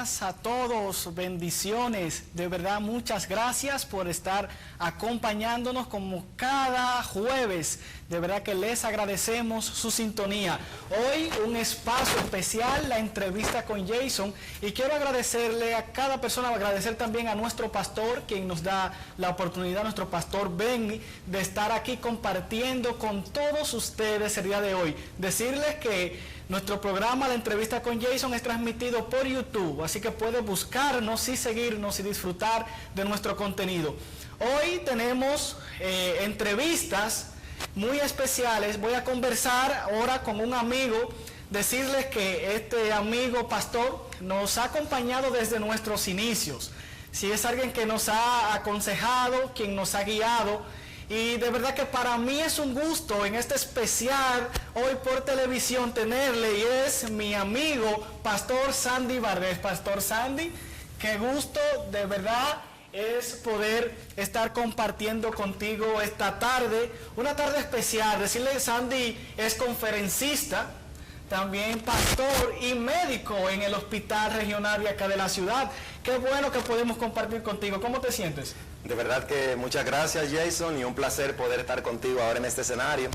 días a todos, bendiciones, de verdad muchas gracias por estar acompañándonos como cada jueves, de verdad que les agradecemos su sintonía. Hoy un espacio especial, la entrevista con Jason, y quiero agradecerle a cada persona, agradecer también a nuestro pastor, quien nos da la oportunidad, nuestro pastor Benny, de estar aquí compartiendo con todos ustedes el día de hoy. Decirles que nuestro programa, la entrevista con Jason, es transmitido por YouTube, así que puede buscarnos y seguirnos y disfrutar de nuestro contenido. Hoy tenemos entrevistas muy especiales. Voy a conversar ahora con un amigo, decirles que este amigo pastor nos ha acompañado desde nuestros inicios. Si es alguien que nos ha aconsejado, quien nos ha guiado, y de verdad que para mí es un gusto en este especial hoy por televisión tenerle, y es mi amigo Pastor Sandy Vardés. Pastor Sandy, qué gusto de verdad es poder estar compartiendo contigo esta tarde, una tarde especial. Decirle, Sandy es conferencista, también pastor y médico en el hospital regional de acá de la ciudad. Qué bueno que podemos compartir contigo. ¿Cómo te sientes? De verdad que muchas gracias, Jason, y un placer poder estar contigo ahora en este escenario.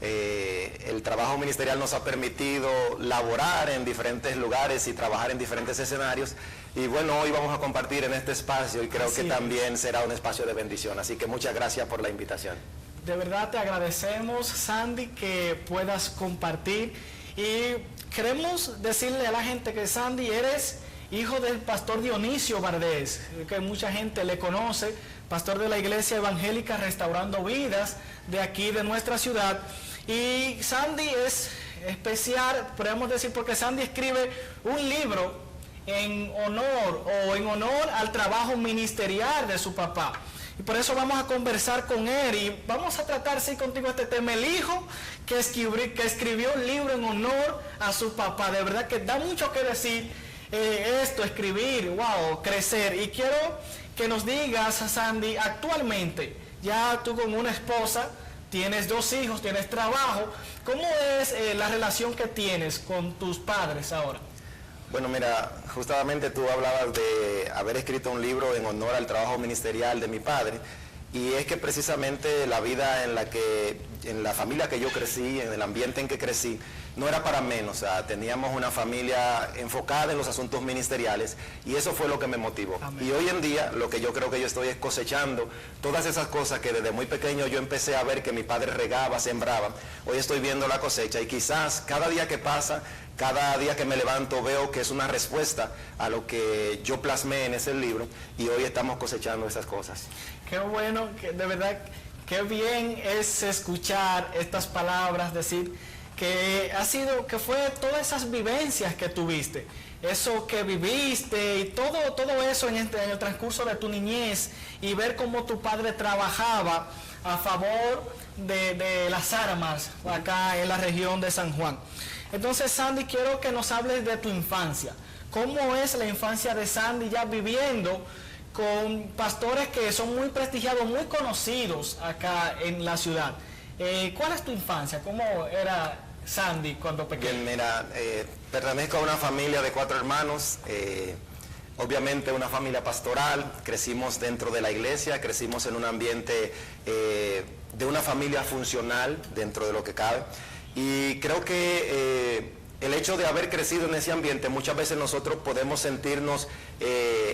El trabajo ministerial nos ha permitido laborar en diferentes lugares y trabajar en diferentes escenarios, y bueno, hoy vamos a compartir en este espacio, y creo que también será un espacio de bendición, así que muchas gracias por la invitación. De verdad te agradecemos, Sandy, que puedas compartir, y queremos decirle a la gente que Sandy eres hijo del pastor Dionisio Vardés, que mucha gente le conoce, pastor de la Iglesia Evangélica Restaurando Vidas de aquí de nuestra ciudad. Y Sandy es especial, podemos decir, porque Sandy escribe un libro en honor al trabajo ministerial de su papá. Y por eso vamos a conversar con él y vamos a tratar, sí, contigo este tema, el hijo que escribió un libro en honor a su papá. De verdad que da mucho que decir esto, escribir, wow, crecer. Y quiero que nos digas, Sandy, actualmente, ya tú con una esposa, tienes 2 hijos, tienes trabajo, ¿cómo es la relación que tienes con tus padres ahora? Bueno, mira, justamente tú hablabas de haber escrito un libro en honor al trabajo ministerial de mi padre, y es que precisamente la vida en la familia que yo crecí, en el ambiente en que crecí, no era para menos. O sea, teníamos una familia enfocada en los asuntos ministeriales, y eso fue lo que me motivó. Amén. Y hoy en día lo que yo creo que yo estoy es cosechando todas esas cosas que desde muy pequeño yo empecé a ver que mi padre regaba, sembraba. Hoy estoy viendo la cosecha, y quizás cada día que pasa, cada día que me levanto, veo que es una respuesta a lo que yo plasmé en ese libro, y hoy estamos cosechando esas cosas. Qué bueno, que de verdad, qué bien es escuchar estas palabras, decir que fue todas esas vivencias que tuviste, eso que viviste y todo eso en el transcurso de tu niñez, y ver cómo tu padre trabajaba a favor de las armas acá en la región de San Juan. Entonces, Sandy, quiero que nos hables de tu infancia. ¿Cómo es la infancia de Sandy ya viviendo con pastores que son muy prestigiados, muy conocidos acá en la ciudad? ¿Cuál es tu infancia? ¿Cómo era Sandy cuando pequeño? Bien, mira, pertenezco a una familia de 4 hermanos, obviamente una familia pastoral. Crecimos dentro de la iglesia, crecimos en un ambiente de una familia funcional dentro de lo que cabe. Y creo que el hecho de haber crecido en ese ambiente, muchas veces nosotros podemos sentirnos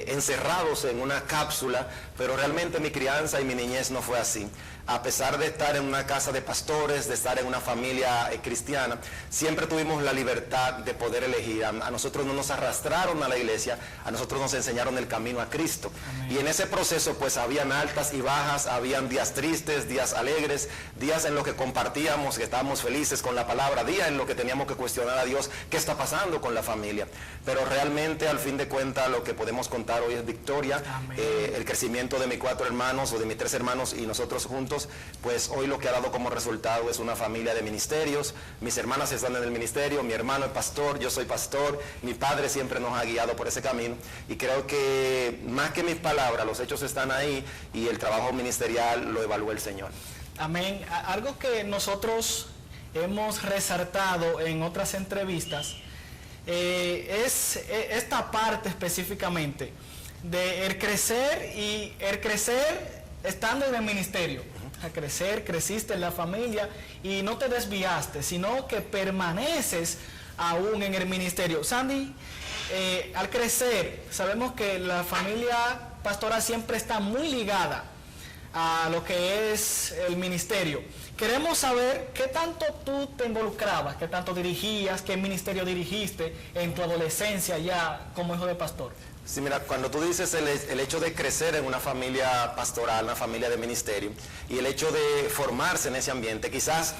encerrados en una cápsula, pero realmente mi crianza y mi niñez no fue así. A pesar de estar en una casa de pastores, de estar en una familia cristiana, siempre tuvimos la libertad de poder elegir. A nosotros no nos arrastraron a la iglesia, a nosotros nos enseñaron el camino a Cristo. Amén. Y en ese proceso pues habían altas y bajas, habían días tristes, días alegres, días en los que compartíamos, que estábamos felices con la palabra, días en los que teníamos que cuestionar a Dios qué está pasando con la familia. Pero realmente, al fin de cuentas, lo que podemos contar hoy es victoria. El crecimiento de mis 4 hermanos o de mis 3 hermanos y nosotros juntos, pues hoy lo que ha dado como resultado es una familia de ministerios. Mis hermanas están en el ministerio, mi hermano es pastor, yo soy pastor, mi padre siempre nos ha guiado por ese camino, y creo que más que mis palabras, los hechos están ahí, y el trabajo ministerial lo evalúa el Señor. Amén. Algo que nosotros hemos resaltado en otras entrevistas es esta parte específicamente de el crecer estando en el ministerio. A crecer, creciste en la familia y no te desviaste, sino que permaneces aún en el ministerio. Sandy, al crecer, sabemos que la familia pastoral siempre está muy ligada a lo que es el ministerio. Queremos saber qué tanto tú te involucrabas, qué tanto dirigías, qué ministerio dirigiste en tu adolescencia ya como hijo de pastor. Sí, mira, cuando tú dices el hecho de crecer en una familia pastoral, una familia de ministerio, y el hecho de formarse en ese ambiente, quizás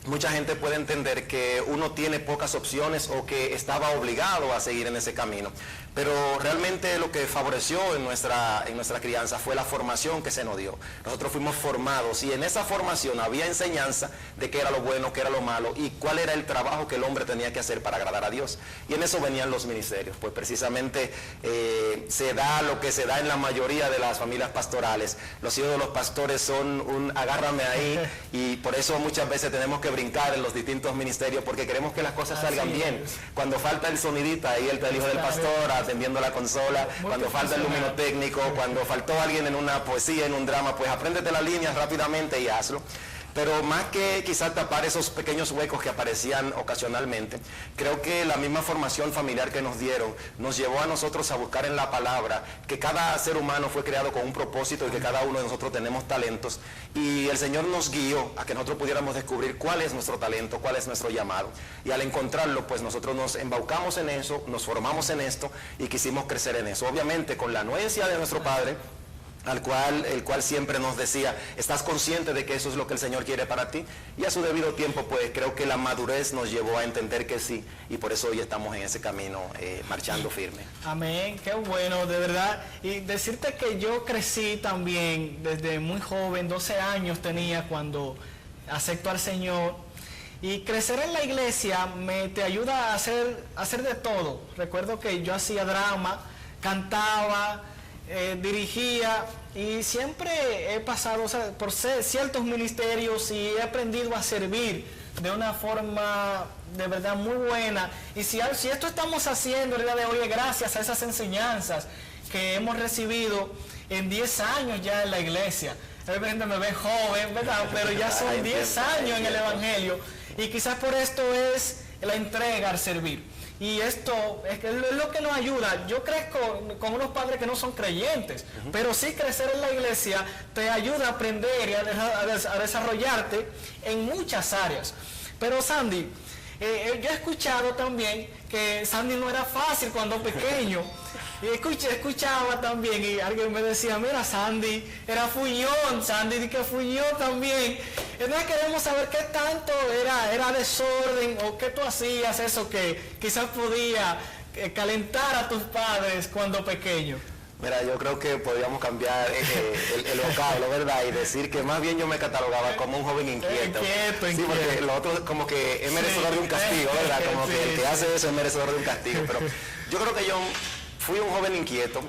mucha gente puede entender que uno tiene pocas opciones o que estaba obligado a seguir en ese camino. Pero realmente lo que favoreció en nuestra crianza fue la formación que se nos dio. Nosotros fuimos formados y en esa formación había enseñanza de qué era lo bueno, qué era lo malo y cuál era el trabajo que el hombre tenía que hacer para agradar a Dios. Y en eso venían los ministerios, pues precisamente se da lo que se da en la mayoría de las familias pastorales. Los hijos de los pastores son un agárrame ahí y por eso muchas veces tenemos que brincar en los distintos ministerios porque queremos que las cosas salgan bien. Cuando falta el sonidista, ahí el hijo del pastor atendiendo la consola, cuando falta el luminotécnico, cuando faltó alguien en una poesía, en un drama, pues apréndete las líneas rápidamente y hazlo. Pero más que quizás tapar esos pequeños huecos que aparecían ocasionalmente, creo que la misma formación familiar que nos dieron nos llevó a nosotros a buscar en la palabra que cada ser humano fue creado con un propósito y que cada uno de nosotros tenemos talentos y el Señor nos guió a que nosotros pudiéramos descubrir cuál es nuestro talento, cuál es nuestro llamado y al encontrarlo pues nosotros nos embaucamos en eso, nos formamos en esto y quisimos crecer en eso, obviamente con la anuencia de nuestro Padre, el cual siempre nos decía, ¿estás consciente de que eso es lo que el Señor quiere para ti? Y a su debido tiempo, pues creo que la madurez nos llevó a entender que sí, y por eso hoy estamos en ese camino, marchando firme. Amén, qué bueno, de verdad. Y decirte que yo crecí también desde muy joven, 12 años tenía cuando acepto al Señor. Y crecer en la iglesia te ayuda a hacer de todo. Recuerdo que yo hacía drama, cantaba, dirigía y siempre he pasado por ciertos ministerios y he aprendido a servir de una forma de verdad muy buena. Y si esto estamos haciendo el día de hoy es gracias a esas enseñanzas que hemos recibido en 10 años ya en la iglesia. Realmente me ve joven, ¿verdad? Pero ya son 10 años en el Evangelio y quizás por esto es la entrega al servir. Y esto es lo que nos ayuda. Yo crezco con unos padres que no son creyentes, pero sí crecer en la iglesia te ayuda a aprender y a desarrollarte en muchas áreas. Pero Sandy, yo he escuchado también que Sandy no era fácil cuando pequeño. Y escuchaba también y alguien me decía, mira, Sandy era fuñón, Sandy que fuñó también. Entonces queremos saber qué tanto era desorden o qué tú hacías eso que quizás podía calentar a tus padres cuando pequeño. Mira, yo creo que podríamos cambiar el vocablo, ¿verdad? Y decir que más bien yo me catalogaba como un joven inquieto. Sí, porque lo otro como que es merecedor de un castigo, ¿verdad? Como que el que hace eso es merecedor de un castigo. Pero yo creo que yo fui un joven inquieto,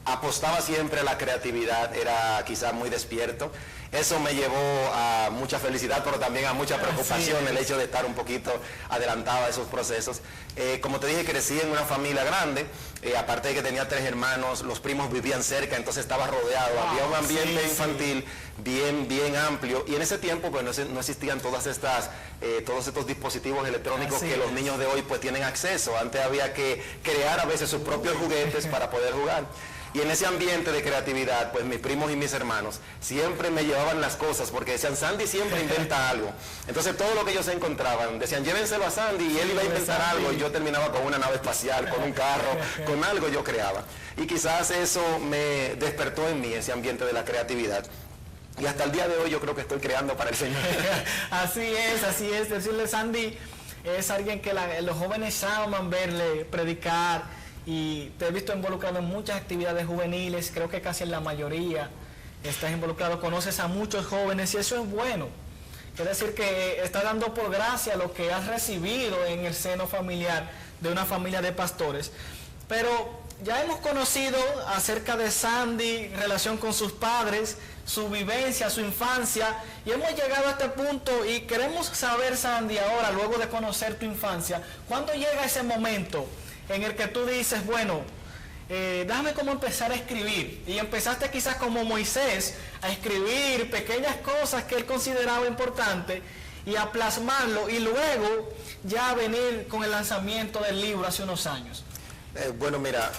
apostaba siempre a la creatividad, era quizás muy despierto. Eso me llevó a mucha felicidad, pero también a mucha preocupación, el hecho de estar un poquito adelantado a esos procesos. Como te dije, crecí en una familia grande, aparte de que tenía 3 hermanos, los primos vivían cerca, entonces estaba rodeado, había un ambiente infantil bien amplio, y en ese tiempo pues no existían todos estos dispositivos electrónicos que los niños de hoy pues tienen acceso. Antes había que crear a veces sus propios juguetes para poder jugar. Y en ese ambiente de creatividad, pues mis primos y mis hermanos siempre me llevaban las cosas porque decían, Sandy siempre inventa algo. Entonces todo lo que ellos encontraban, decían, llévenselo a Sandy y él iba a inventar algo y yo terminaba con una nave espacial, con un carro, con algo yo creaba. Y quizás eso me despertó en mí ese ambiente de la creatividad. Y hasta el día de hoy yo creo que estoy creando para el Señor. Así es. Decirle, Sandy es alguien que los jóvenes aman verle predicar. Y te he visto involucrado en muchas actividades juveniles, creo que casi en la mayoría estás involucrado, conoces a muchos jóvenes y eso es bueno. Quiere decir que estás dando por gracia lo que has recibido en el seno familiar de una familia de pastores. Pero ya hemos conocido acerca de Sandy, en relación con sus padres, su vivencia, su infancia, y hemos llegado a este punto y queremos saber, Sandy, ahora, luego de conocer tu infancia, ¿cuándo llega ese momento en el que tú dices, bueno, déjame cómo empezar a escribir? Y empezaste quizás como Moisés, a escribir pequeñas cosas que él consideraba importantes y a plasmarlo, y luego ya venir con el lanzamiento del libro hace unos años. Bueno, mira,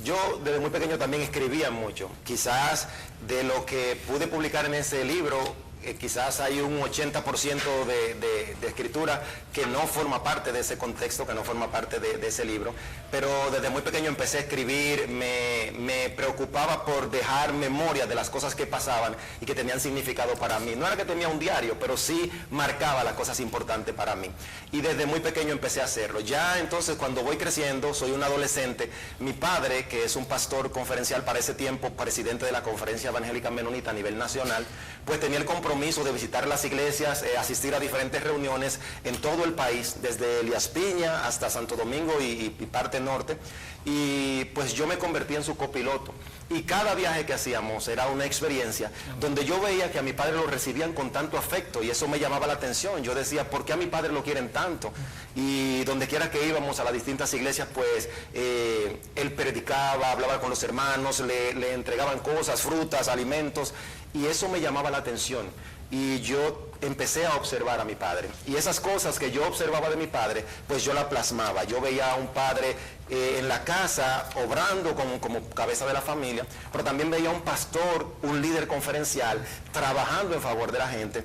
yo desde muy pequeño también escribía mucho. Quizás de lo que pude publicar en ese libro, quizás hay un 80% de escritura que no forma parte de ese contexto, que no forma parte de ese libro. Pero desde muy pequeño empecé a escribir, me preocupaba por dejar memoria de las cosas que pasaban y que tenían significado para mí. No era que tenía un diario, pero sí marcaba las cosas importantes para mí. Y desde muy pequeño empecé a hacerlo. Ya entonces, cuando voy creciendo, soy un adolescente, mi padre, que es un pastor conferencial para ese tiempo, presidente de la Conferencia Evangélica Menonita a nivel nacional, pues tenía el compromiso de visitar las iglesias, asistir a diferentes reuniones en todo el país, desde Elías Piña hasta Santo Domingo y parte norte, y pues yo me convertí en su copiloto. Y cada viaje que hacíamos era una experiencia donde yo veía que a mi padre lo recibían con tanto afecto, y eso me llamaba la atención. Yo decía, ¿por qué a mi padre lo quieren tanto? Y donde quiera que íbamos a las distintas iglesias, pues él predicaba, hablaba con los hermanos, le entregaban cosas, frutas, alimentos, y eso me llamaba la atención. Y yo empecé a observar a mi padre, y esas cosas que yo observaba de mi padre, pues yo la plasmaba. Yo veía a un padre en la casa obrando como cabeza de la familia, pero también veía a un pastor, un líder conferencial, trabajando en favor de la gente.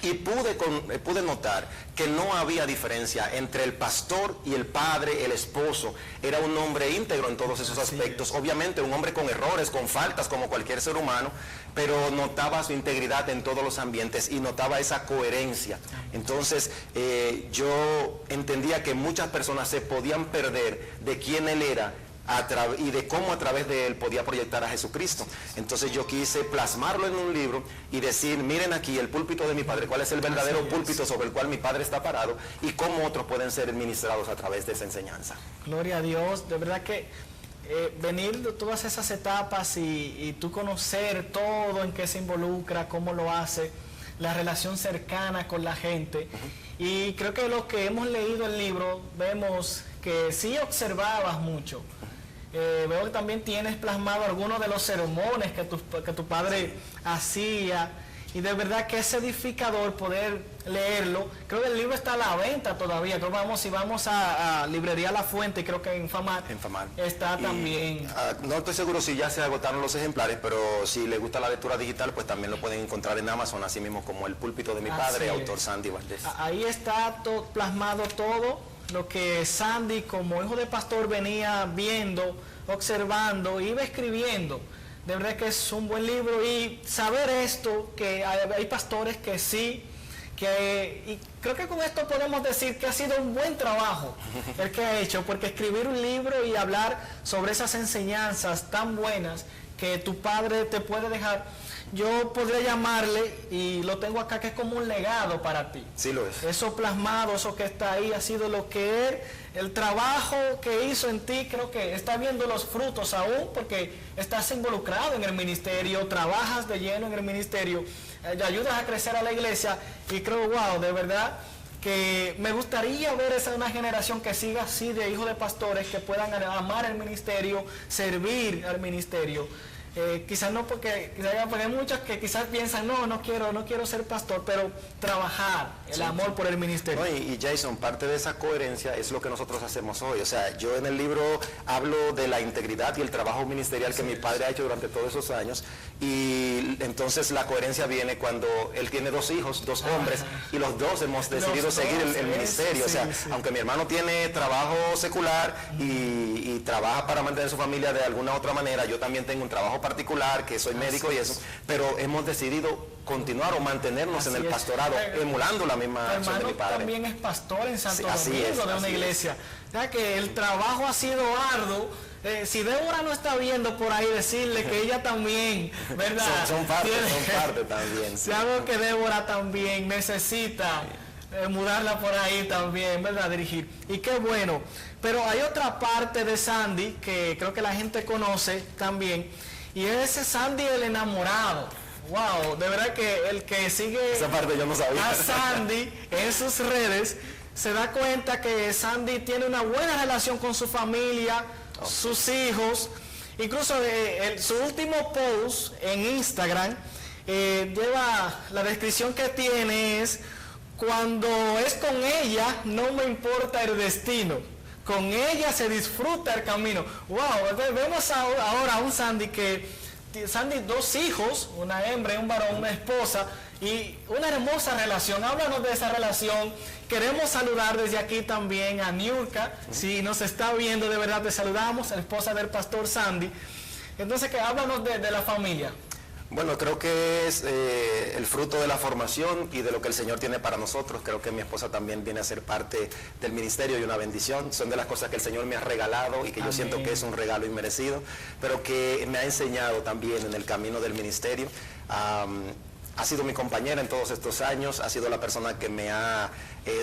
Y pude notar que no había diferencia entre el pastor y el padre, el esposo. Era un hombre íntegro en todos esos aspectos. Obviamente un hombre con errores, con faltas, como cualquier ser humano, pero notaba su integridad en todos los ambientes y notaba esa coherencia. Entonces yo entendía que muchas personas se podían perder de quién él era y de cómo a través de él podía proyectar a Jesucristo. Entonces yo quise plasmarlo en un libro y decir, miren aquí el púlpito de mi padre, cuál es el verdadero púlpito sobre el cual mi padre está parado, y cómo otros pueden ser ministrados a través de esa enseñanza. Gloria a Dios. De verdad que venir de todas esas etapas y tú conocer todo en qué se involucra, cómo lo hace, la relación cercana con la gente. Y creo que los que hemos leído el libro vemos que sí observabas mucho. Veo que también tienes plasmado algunos de los sermones que tu padre hacía, y de verdad que es edificador poder leerlo. Creo que el libro está a la venta todavía. Creo que si vamos a Librería La Fuente, creo que en Famar está también. No estoy seguro si ya se agotaron los ejemplares, pero si les gusta la lectura digital, pues también lo pueden encontrar en Amazon, así mismo como El Púlpito de mi padre, autor Sandy Valdés. Ahí está plasmado todo lo que Sandy, como hijo de pastor, venía viendo, observando, iba escribiendo. De verdad que es un buen libro, y saber esto, que hay pastores que sí, y creo que con esto podemos decir que ha sido un buen trabajo el que ha hecho, porque escribir un libro y hablar sobre esas enseñanzas tan buenas que tu padre te puede dejar, yo podría llamarle, y lo tengo acá, que es como un legado para ti. Sí lo es. Eso plasmado, eso que está ahí, ha sido lo que él, el trabajo que hizo en ti. Creo que está viendo los frutos aún, porque estás involucrado en el ministerio, trabajas de lleno en el ministerio, ayudas a crecer a la iglesia, y creo, wow, de verdad que me gustaría ver una generación que siga así, de hijos de pastores, que puedan amar el ministerio, servir al ministerio. Quizás no porque hay muchos que quizás piensan, no quiero ser pastor, pero trabajar el amor por el ministerio. No, y Jason, parte de esa coherencia es lo que nosotros hacemos hoy. O sea, yo en el libro hablo de la integridad y el trabajo ministerial que mi padre ha hecho durante todos esos años, y entonces la coherencia viene cuando él tiene 2 hijos, 2 hombres, y los 2 hemos decidido seguir el ministerio. O sea, aunque mi hermano tiene trabajo secular y trabaja para mantener su familia de alguna otra manera, yo también tengo un trabajo particular, que soy médico y eso, pero hemos decidido continuar o mantenernos en el pastorado, emulando la misma acción de mi padre. También es pastor en Santo Domingo, de una iglesia. Ya que el trabajo ha sido arduo. Si Débora no está viendo por ahí, decirle que ella también, ¿verdad? son parte también. Si algo que Débora también necesita mudarla por ahí también, ¿verdad? Dirigir. Y qué bueno. Pero hay otra parte de Sandy que creo que la gente conoce también, y es ese Sandy el enamorado. Wow, de verdad que el que sigue esa parte yo no sabía. A Sandy en sus redes se da cuenta que Sandy tiene una buena relación con su familia, sus hijos. Incluso su último post en Instagram lleva la descripción que tiene es: cuando es con ella no me importa el destino, con ella se disfruta el camino. Wow, vemos ahora a un Sandy dos hijos, una hembra y un varón, una esposa, y una hermosa relación. Háblanos de esa relación. Queremos saludar desde aquí también a Niurka, si nos está viendo, de verdad te saludamos, la esposa del pastor Sandy. Entonces, háblanos de la familia. Bueno, creo que es el fruto de la formación y de lo que el Señor tiene para nosotros. Creo que mi esposa también viene a ser parte del ministerio y una bendición. Son de las cosas que el Señor me ha regalado y que yo siento que es un regalo inmerecido, pero que me ha enseñado también en el camino del ministerio. Ha sido mi compañera en todos estos años, ha sido la persona que me ha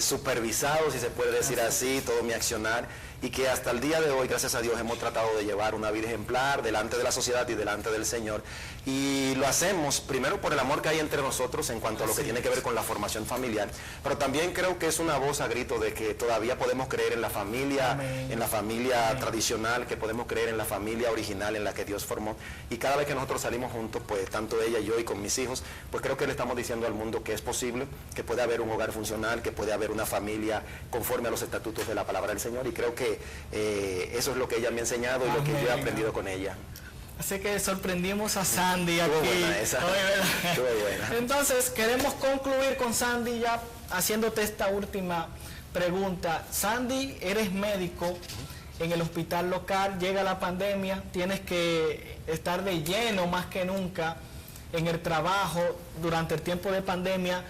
supervisado, si se puede decir así, todo mi accionar, y que hasta el día de hoy, gracias a Dios, hemos tratado de llevar una vida ejemplar delante de la sociedad y delante del Señor. Y lo hacemos primero por el amor que hay entre nosotros en cuanto a lo que tiene que ver con la formación familiar, pero también creo que es una voz a grito de que todavía podemos creer en la familia, en la familia tradicional, que podemos creer en la familia original en la que Dios formó. Y cada vez que nosotros salimos juntos, pues tanto ella y yo y con mis hijos, pues creo que le estamos diciendo al mundo que es posible, que puede haber un hogar funcional, que puede haber una familia conforme a los estatutos de la palabra del Señor. Y creo que eso es lo que ella me ha enseñado y lo que yo he aprendido con ella. Así que sorprendimos a Sandy aquí. Buena esa. Estuvo buena. Entonces, queremos concluir con Sandy ya haciéndote esta última pregunta. Sandy, eres médico en el hospital local, llega la pandemia, tienes que estar de lleno más que nunca en el trabajo durante el tiempo de pandemia.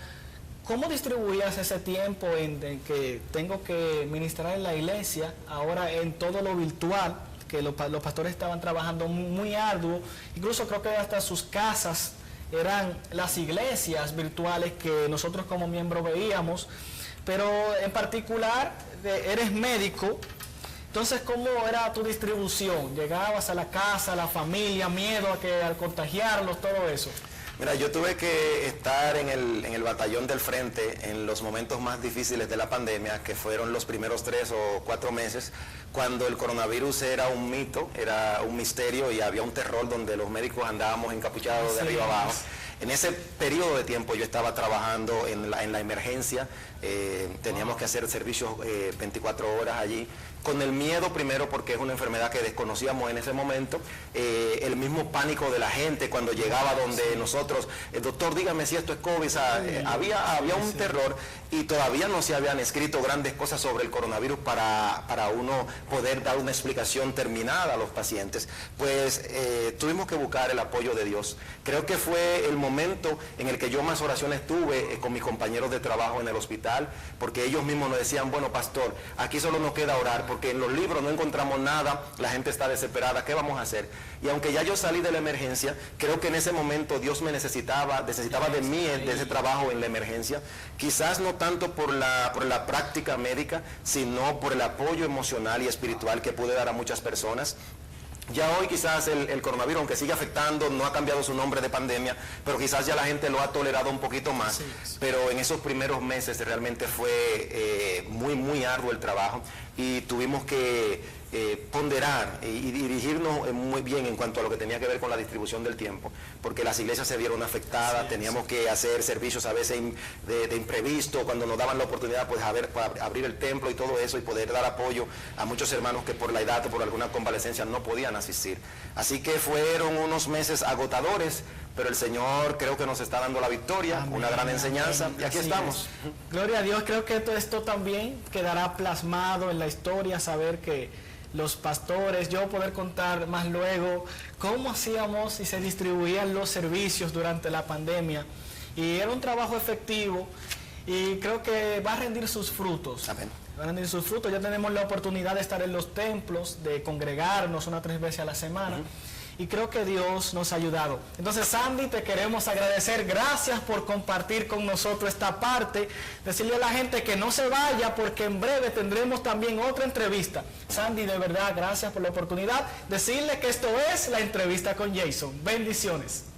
¿Cómo distribuías ese tiempo en que tengo que ministrar en la iglesia, ahora en todo lo virtual, que los pastores estaban trabajando muy arduo, incluso creo que hasta sus casas eran las iglesias virtuales que nosotros como miembros veíamos, pero en particular eres médico, entonces ¿cómo era tu distribución? ¿Llegabas a la casa, a la familia, miedo a que al contagiarlos, todo eso? Mira, yo tuve que estar en el batallón del frente en los momentos más difíciles de la pandemia, que fueron los primeros 3 o 4 meses, cuando el coronavirus era un mito, era un misterio y había un terror donde los médicos andábamos encapuchados de arriba abajo. En ese periodo de tiempo yo estaba trabajando en la emergencia, teníamos que hacer servicios 24 horas allí, con el miedo primero porque es una enfermedad que desconocíamos en ese momento, el mismo pánico de la gente cuando llegaba donde nosotros, doctor, dígame si esto es COVID, había un terror y todavía no se habían escrito grandes cosas sobre el coronavirus para uno poder dar una explicación terminada a los pacientes. Pues tuvimos que buscar el apoyo de Dios. Creo que fue el momento en el que yo más oraciones tuve con mis compañeros de trabajo en el hospital, porque ellos mismos nos decían, bueno, pastor, aquí solo nos queda orar, porque en los libros no encontramos nada, la gente está desesperada, ¿qué vamos a hacer? Y aunque ya yo salí de la emergencia, creo que en ese momento Dios me necesitaba de mí, de ese trabajo en la emergencia, quizás no tanto por la práctica médica, sino por el apoyo emocional y espiritual que pude dar a muchas personas. Ya hoy quizás el coronavirus, aunque sigue afectando, no ha cambiado su nombre de pandemia, pero quizás ya la gente lo ha tolerado un poquito más. Pero en esos primeros meses realmente fue muy arduo el trabajo y tuvimos que ponderar y dirigirnos muy bien en cuanto a lo que tenía que ver con la distribución del tiempo, porque las iglesias se vieron afectadas, teníamos que hacer servicios a veces de imprevisto, cuando nos daban la oportunidad pues abrir el templo y todo eso y poder dar apoyo a muchos hermanos que por la edad o por alguna convalecencia no podían asistir. Así que fueron unos meses agotadores, pero el Señor creo que nos está dando la victoria, amén, una gran enseñanza, amén, y aquí estamos. Gloria a Dios, creo que esto también quedará plasmado en la historia, saber que los pastores, yo poder contar más luego cómo hacíamos y se distribuían los servicios durante la pandemia, y era un trabajo efectivo y creo que va a rendir sus frutos. Amén. Va a rendir sus frutos. Ya tenemos la oportunidad de estar en los templos, de congregarnos 1 o 3 veces a la semana. y creo que Dios nos ha ayudado. Entonces, Sandy, te queremos agradecer, gracias por compartir con nosotros esta parte, decirle a la gente que no se vaya porque en breve tendremos también otra entrevista. Sandy, de verdad, gracias por la oportunidad, decirle que esto es La Entrevista con Jason. Bendiciones.